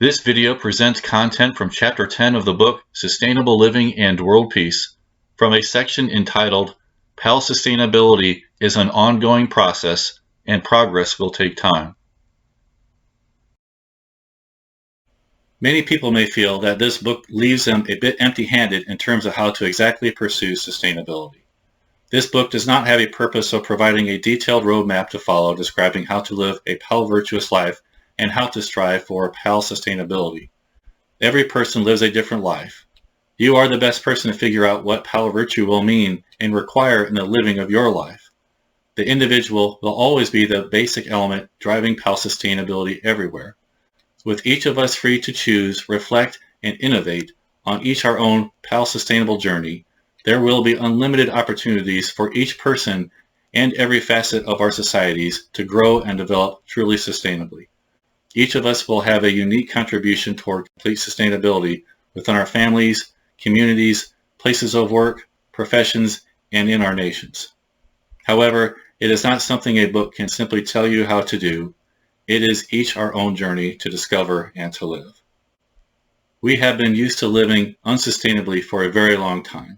This video presents content from Chapter 10 of the book Sustainable Living and World Peace from a section entitled PAL Sustainability is an ongoing process and progress will take time. Many people may feel that this book leaves them a bit empty-handed in terms of how to exactly pursue sustainability. This book does not have a purpose of providing a detailed roadmap to follow describing how to live a PAL virtuous life and how to strive for PAL sustainability. Every person lives a different life. You are the best person to figure out what PAL virtue will mean and require in the living of your life. The individual will always be the basic element driving PAL sustainability everywhere. With each of us free to choose, reflect, and innovate on each our own PAL sustainable journey, there will be unlimited opportunities for each person and every facet of our societies to grow and develop truly sustainably. Each of us will have a unique contribution toward complete sustainability within our families, communities, places of work, professions, and in our nations. However, it is not something a book can simply tell you how to do. It is each our own journey to discover and to live. We have been used to living unsustainably for a very long time.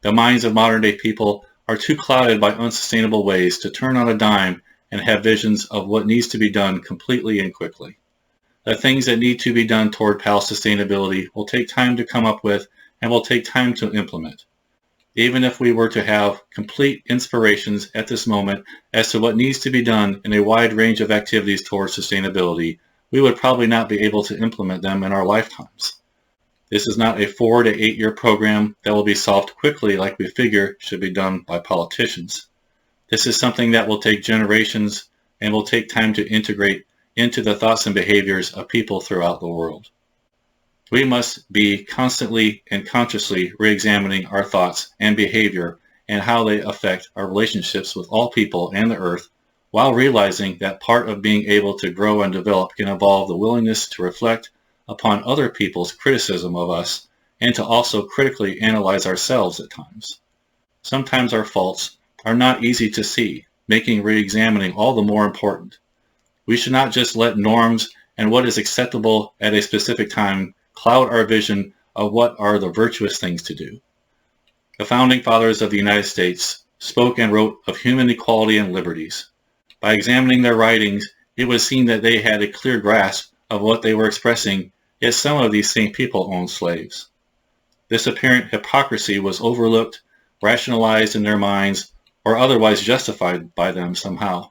The minds of modern-day people are too clouded by unsustainable ways to turn on a dime and have visions of what needs to be done completely and quickly. The things that need to be done toward PAL sustainability will take time to come up with and will take time to implement. Even if we were to have complete inspirations at this moment as to what needs to be done in a wide range of activities towards sustainability, we would probably not be able to implement them in our lifetimes. This is not a 4 to 8 year program that will be solved quickly like we figure should be done by politicians. This is something that will take generations and will take time to integrate into the thoughts and behaviors of people throughout the world. We must be constantly and consciously re-examining our thoughts and behavior and how they affect our relationships with all people and the earth, while realizing that part of being able to grow and develop can involve the willingness to reflect upon other people's criticism of us and to also critically analyze ourselves at times. Sometimes our faults are not easy to see, making re-examining all the more important. We should not just let norms and what is acceptable at a specific time cloud our vision of what are the virtuous things to do. The founding fathers of the United States spoke and wrote of human equality and liberties. By examining their writings, it was seen that they had a clear grasp of what they were expressing, yet some of these same people owned slaves. This apparent hypocrisy was overlooked, rationalized in their minds, or otherwise justified by them somehow.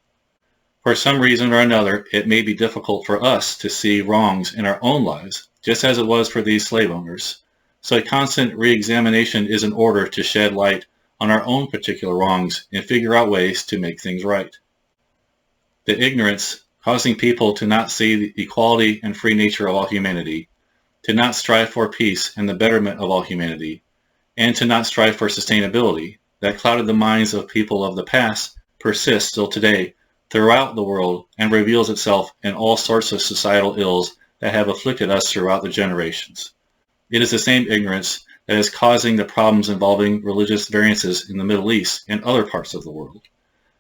For some reason or another, it may be difficult for us to see wrongs in our own lives, just as it was for these slave owners. So a constant re-examination is in order to shed light on our own particular wrongs and figure out ways to make things right. The ignorance causing people to not see the equality and free nature of all humanity, to not strive for peace and the betterment of all humanity, and to not strive for sustainability that clouded the minds of people of the past persists still today throughout the world and reveals itself in all sorts of societal ills that have afflicted us throughout the generations. It is the same ignorance that is causing the problems involving religious variances in the Middle East and other parts of the world.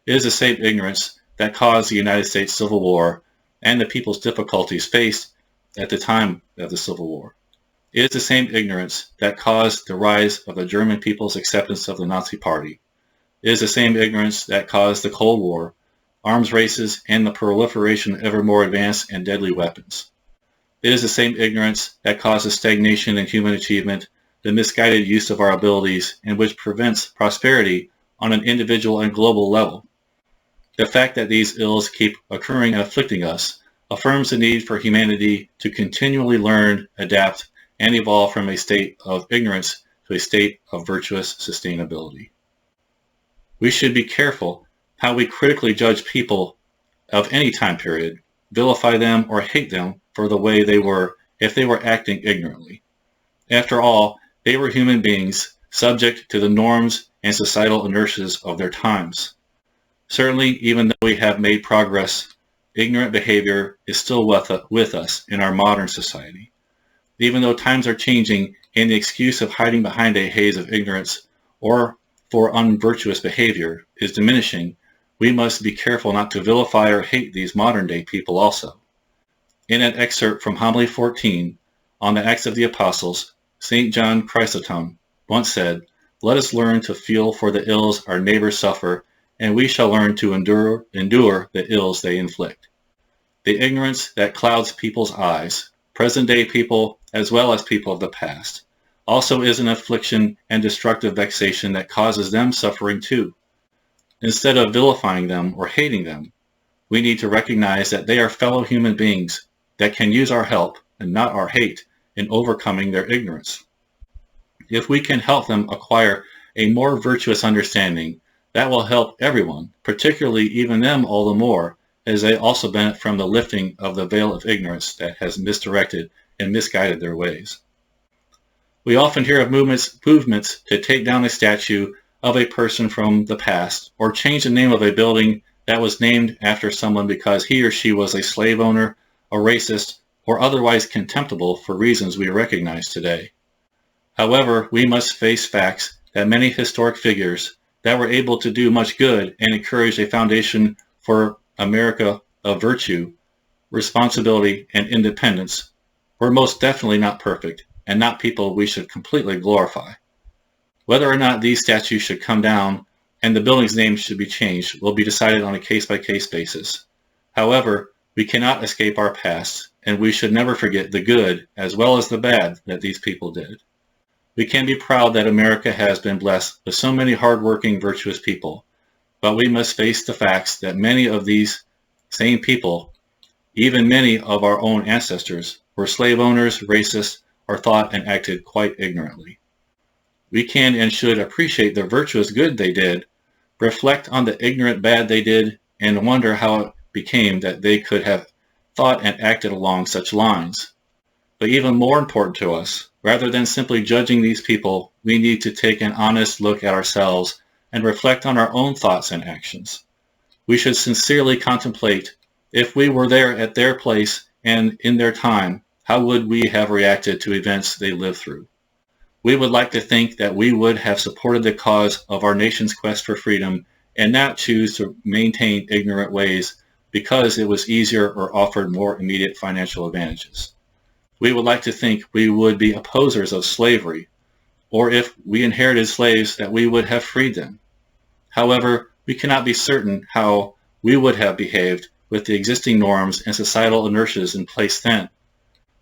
It is the same ignorance that caused the United States Civil War and the people's difficulties faced at the time of the Civil War. It is the same ignorance that caused the rise of the German people's acceptance of the Nazi Party. It is the same ignorance that caused the Cold War, arms races, and the proliferation of ever more advanced and deadly weapons. It is the same ignorance that causes stagnation in human achievement, the misguided use of our abilities, and which prevents prosperity on an individual and global level. The fact that these ills keep occurring and afflicting us affirms the need for humanity to continually learn, adapt, and evolve from a state of ignorance to a state of virtuous sustainability. We should be careful how we critically judge people of any time period, vilify them, or hate them for the way they were if they were acting ignorantly. After all, they were human beings subject to the norms and societal inertias of their times. Certainly, even though we have made progress, ignorant behavior is still with us in our modern society. Even though times are changing and the excuse of hiding behind a haze of ignorance or for unvirtuous behavior is diminishing, we must be careful not to vilify or hate these modern-day people also. In an excerpt from Homily 14 on the Acts of the Apostles, St. John Chrysostom once said, "Let us learn to feel for the ills our neighbors suffer, and we shall learn to endure the ills they inflict." The ignorance that clouds people's eyes, present-day people as well as people of the past, also is an affliction and destructive vexation that causes them suffering too. Instead of vilifying them or hating them, we need to recognize that they are fellow human beings that can use our help and not our hate in overcoming their ignorance. If we can help them acquire a more virtuous understanding, that will help everyone, particularly even them all the more, as they also benefit from the lifting of the veil of ignorance that has misdirected and misguided their ways. We often hear of movements to take down a statue of a person from the past or change the name of a building that was named after someone because he or she was a slave owner, a racist, or otherwise contemptible for reasons we recognize today. However, we must face facts that many historic figures that were able to do much good and encourage a foundation for America of virtue, responsibility, and independence were most definitely not perfect and not people we should completely glorify. Whether or not these statues should come down and the building's name should be changed will be decided on a case-by-case basis. However, we cannot escape our past, and we should never forget the good as well as the bad that these people did. We can be proud that America has been blessed with so many hardworking, virtuous people, but we must face the facts that many of these same people, even many of our own ancestors, were slave owners, racists, or thought and acted quite ignorantly. We can and should appreciate the virtuous good they did, reflect on the ignorant bad they did, and wonder how it became that they could have thought and acted along such lines. But even more important to us, rather than simply judging these people, we need to take an honest look at ourselves and reflect on our own thoughts and actions. We should sincerely contemplate, if we were there at their place and in their time, how would we have reacted to events they lived through? We would like to think that we would have supported the cause of our nation's quest for freedom and not choose to maintain ignorant ways because it was easier or offered more immediate financial advantages. We would like to think we would be opposers of slavery, or if we inherited slaves that we would have freed them. However, we cannot be certain how we would have behaved with the existing norms and societal inertias in place then.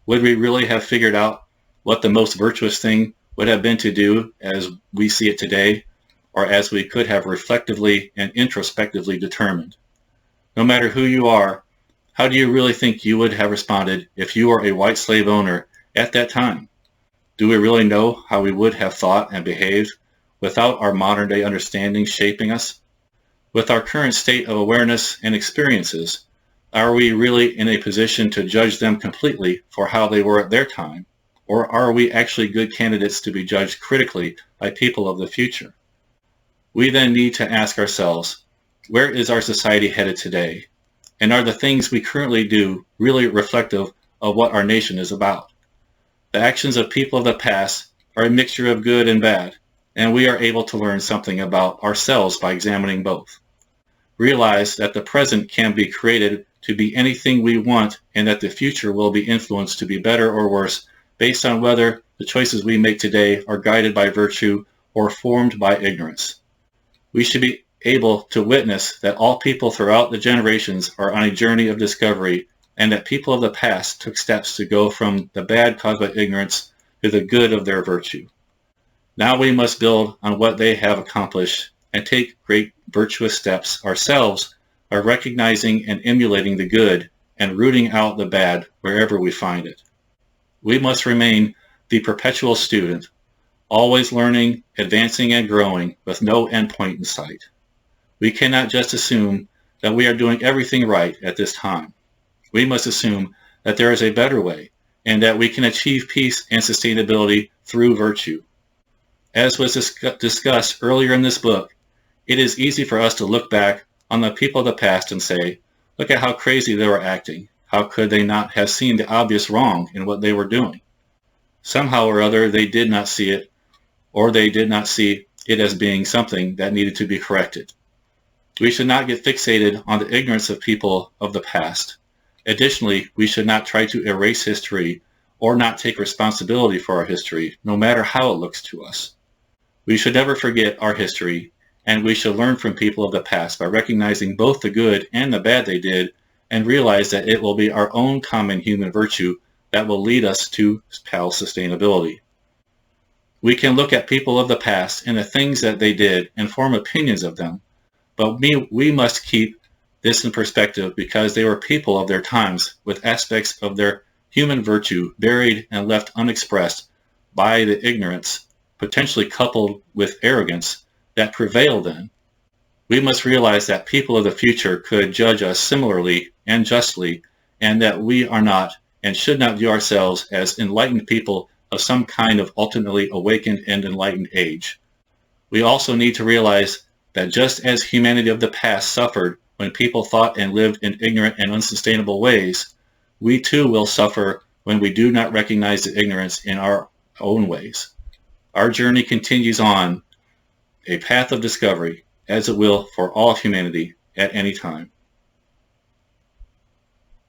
Would we really have figured out what the most virtuous thing would have been to do as we see it today, or as we could have reflectively and introspectively determined? No matter who you are, how do you really think you would have responded if you were a white slave owner at that time? Do we really know how we would have thought and behaved without our modern day understanding shaping us? With our current state of awareness and experiences, are we really in a position to judge them completely for how they were at their time? Or are we actually good candidates to be judged critically by people of the future? We then need to ask ourselves, where is our society headed today? And are the things we currently do really reflective of what our nation is about? The actions of people of the past are a mixture of good and bad, and we are able to learn something about ourselves by examining both. Realize that the present can be created to be anything we want and that the future will be influenced to be better or worse based on whether the choices we make today are guided by virtue or formed by ignorance. We should be able to witness that all people throughout the generations are on a journey of discovery and that people of the past took steps to go from the bad caused by ignorance to the good of their virtue. Now we must build on what they have accomplished and take great virtuous steps ourselves by recognizing and emulating the good and rooting out the bad wherever we find it. We must remain the perpetual student, always learning, advancing, and growing with no endpoint in sight. We cannot just assume that we are doing everything right at this time. We must assume that there is a better way and that we can achieve peace and sustainability through virtue. As was discussed earlier in this book, it is easy for us to look back on the people of the past and say, look at how crazy they were acting. How could they not have seen the obvious wrong in what they were doing? Somehow or other, they did not see it, or they did not see it as being something that needed to be corrected. We should not get fixated on the ignorance of people of the past. Additionally, we should not try to erase history or not take responsibility for our history, no matter how it looks to us. We should never forget our history, and we should learn from people of the past by recognizing both the good and the bad they did, and realize that it will be our own common human virtue that will lead us to sustainability. We can look at people of the past and the things that they did and form opinions of them, but we must keep this in perspective because they were people of their times with aspects of their human virtue buried and left unexpressed by the ignorance, potentially coupled with arrogance, that prevailed then. We must realize that people of the future could judge us similarly and justly, and that we are not and should not view ourselves as enlightened people of some kind of ultimately awakened and enlightened age. We also need to realize that just as humanity of the past suffered when people thought and lived in ignorant and unsustainable ways, we too will suffer when we do not recognize the ignorance in our own ways. Our journey continues on a path of discovery, as it will for all humanity at any time.